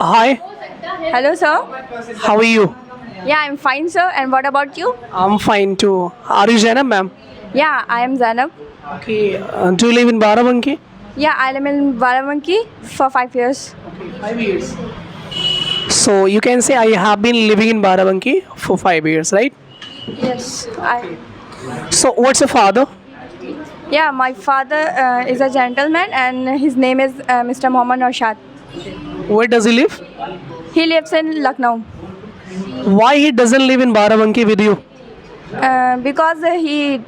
Hi, Hello, sir. how are you? Yeah, I'm fine, sir. And what about you? I'm fine too. Are you Zainab, ma'am? Yeah, I am Zainab. Okay. Do you live in Barabanki? Yeah, I am in Barabanki for 5 years. 5 years. So you can say I have been living in Barabanki for 5 years, right? Yes, I. So what's your father? Yeah, my father is a gentleman, and his name is Mr. Mohammad Naushad. Where does he live? He lives in Lucknow Why he doesn't live in Barabanki with you? because he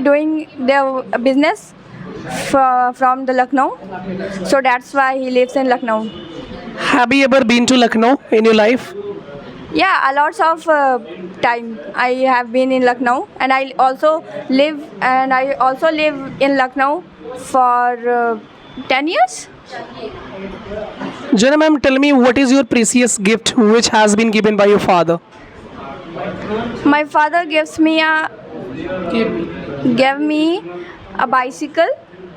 doing the business from the Lucknow, so that's why he lives in Lucknow. Have you ever been to Lucknow in your life? Yeah, a lots of time I have been in Lucknow, and I also live in Lucknow for 10 years. Jana ma'am, tell me what is your precious gift which has been given by your father? My father gave me a bicycle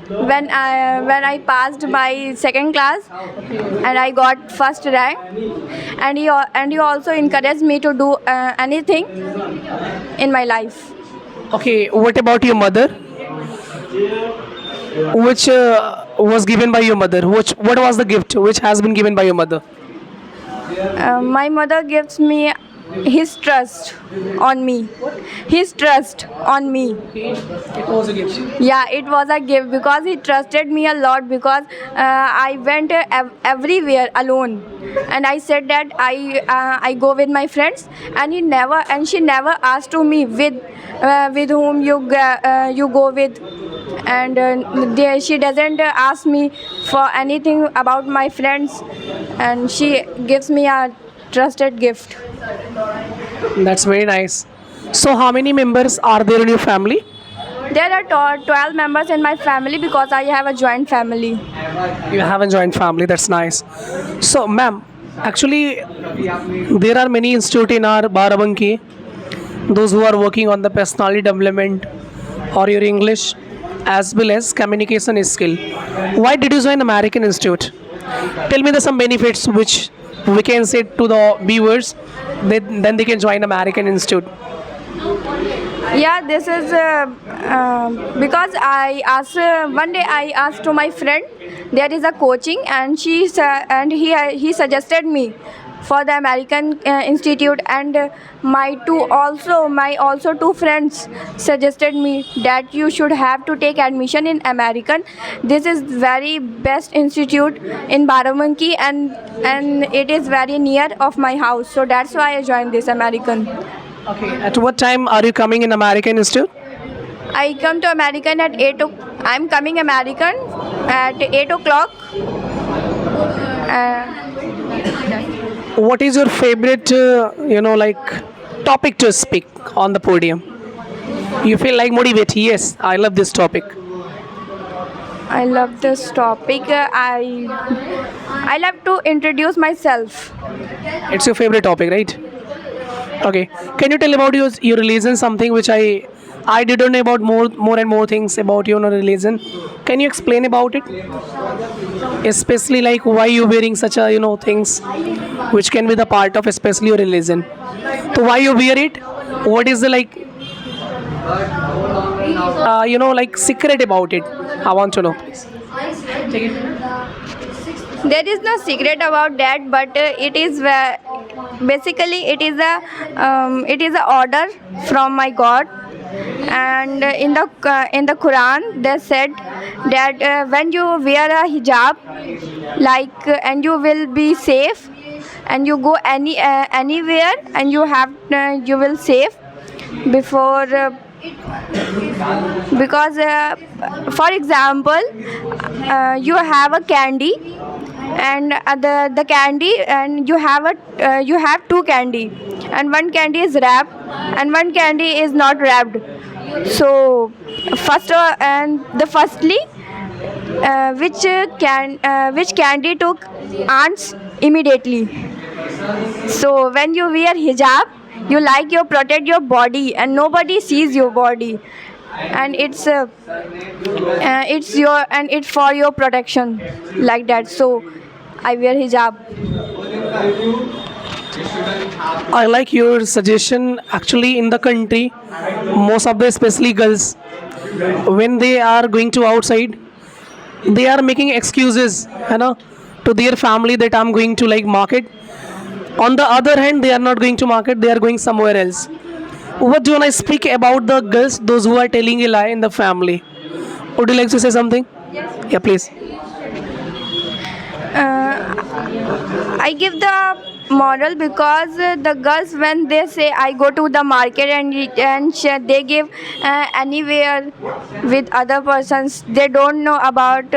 when I passed my second class, and I got first rank, and he also encouraged me to do anything in my life. Okay, what about your mother? Which was given by your mother? What was the gift which has been given by your mother? My mother gives me his trust on me. His trust on me. It was a gift. Yeah, it was a gift because he trusted me a lot because I went everywhere alone, and I said that I go with my friends, and she never asked to me with whom you go with, and she doesn't ask me for anything about my friends, and she gives me a trusted gift. That's very nice. So, how many members are there in your family? There are 12 members in my family because I have a joint family. You have a joint family. That's nice. So, ma'am, actually, there are many institutes in our Barabanki. Those who are working on the personality development or your English as well as communication skill. Why did you join American Institute? Tell me the some benefits which we can say to the viewers. Then they can join American Institute. Yeah, this is because I asked one day I asked to my friend there is a coaching, and he suggested me for the American Institute, and my also two friends suggested me that you should have to take admission in American. This is very best institute in Barabanki, and it is very near of my house, so that's why I joined this American. Okay. At what time are you coming in American Institute? I come to American at 8 I'm coming American at 8 o'clock. What is your favorite, like topic to speak on the podium? You feel like motivate? Yes, I love this topic. I love this topic. I love to introduce myself. It's your favorite topic, right? Okay. Can you tell about your religion? Something which I didn't know about more and more things about your religion. Can you explain about it? Especially like why you wearing such a things which can be the part of especially your religion. So why you wear it? What is the like like secret about it? I want to know. Please. Take it. There is no secret about that, but it is basically it is a order from my God, and in the Quran they said that when you wear a hijab, and you will be safe, and you go anywhere, and you will safe before. Because for example, you have a candy, and the candy, and you have two candy, and one candy is wrapped and one candy is not wrapped. So firstly, which candy took ants immediately. So when you wear hijab, you protect your body, and nobody sees your body, and it's for your protection, like that. So I wear hijab. I like your suggestion. Actually, in the country, most of the especially girls, when they are going to outside, they are making excuses, to their family that I'm going to like market. On the other hand, they are not going to market; they are going somewhere else. What do you want to speak about the girls, those who are telling a lie in the family? Would you like to say something? Yeah, please. I give the moral because the girls when they say I go to the market and they give anywhere with other persons they don't know about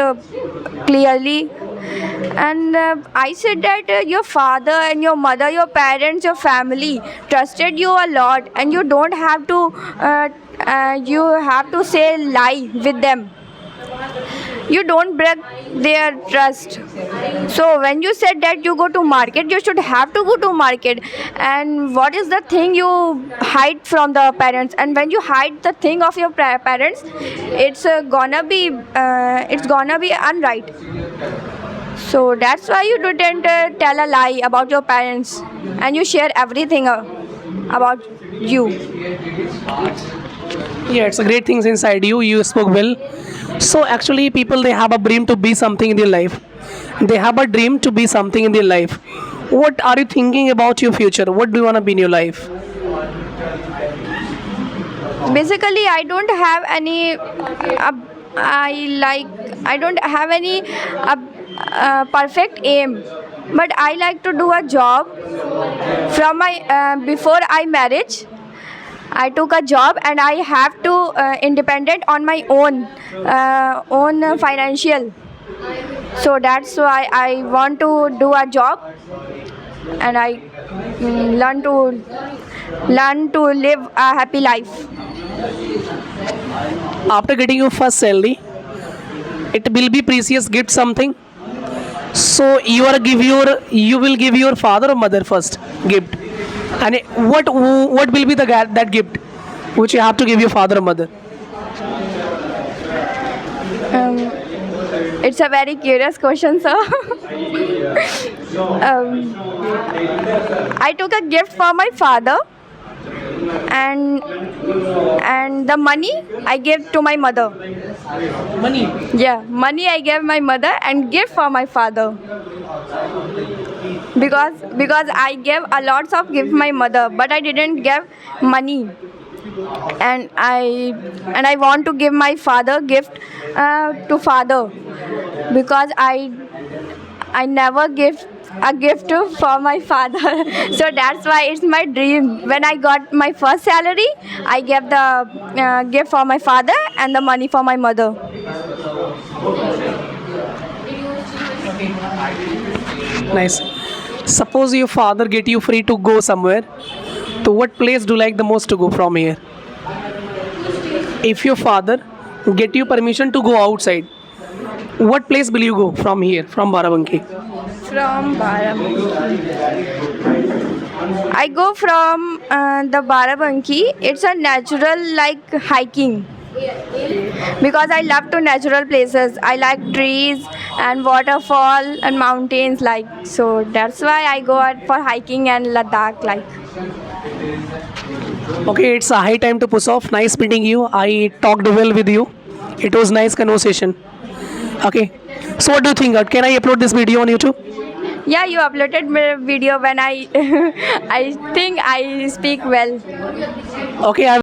clearly. And I said that your father and your mother, your parents, your family trusted you a lot, and you don't have to you have to say lie with them. You don't break their trust. So when you said that you go to market, you should have to go to market. And what is the thing you hide from the parents? And when you hide the thing of your parents, it's gonna be unright. So that's why you didn't tell a lie about your parents, and you share everything about you. Yeah, it's a great things inside you. You spoke well. So actually, people they have a dream to be something in their life. They have a dream to be something in their life. What are you thinking about your future? What do you want to be in your life? Basically, I don't have any I don't have any perfect aim, but I like to do a job from my before I marriage. I took a job and I have to independent on my own financial. So that's why I want to do a job, and I learn to live a happy life. After getting your first salary, it will be precious gift something. So you will give your father or mother first gift, and what will be that gift which you have to give your father or mother? Um, it's a very curious question, sir. I took a gift for my father, and the money I gave to my mother. Money. Yeah, money I gave my mother and gift for my father. Because I gave a lots of gift my mother, but I didn't give money. And I want to give my father gift to father, because I never give a gift for my father. So that's why it's my dream. When I got my first salary, I gave the gift for my father and the money for my mother. Nice. Suppose your father get you free to go somewhere. To what place do you like the most to go from here? If your father get you permission to go outside, what place will you go from here, from Barabanki? From Barabanki, I go from the Barabanki. It's a natural like hiking, because I love to natural places. I like trees and waterfall and mountains, like, so that's why I go out for hiking and Ladakh, like. Okay, it's a high time to push off. Nice meeting you. I talked well with you. It was nice conversation. Okay. So what do you think? Can I upload this video on YouTube? Yeah, you uploaded my video when I I think I speak well. Okay, I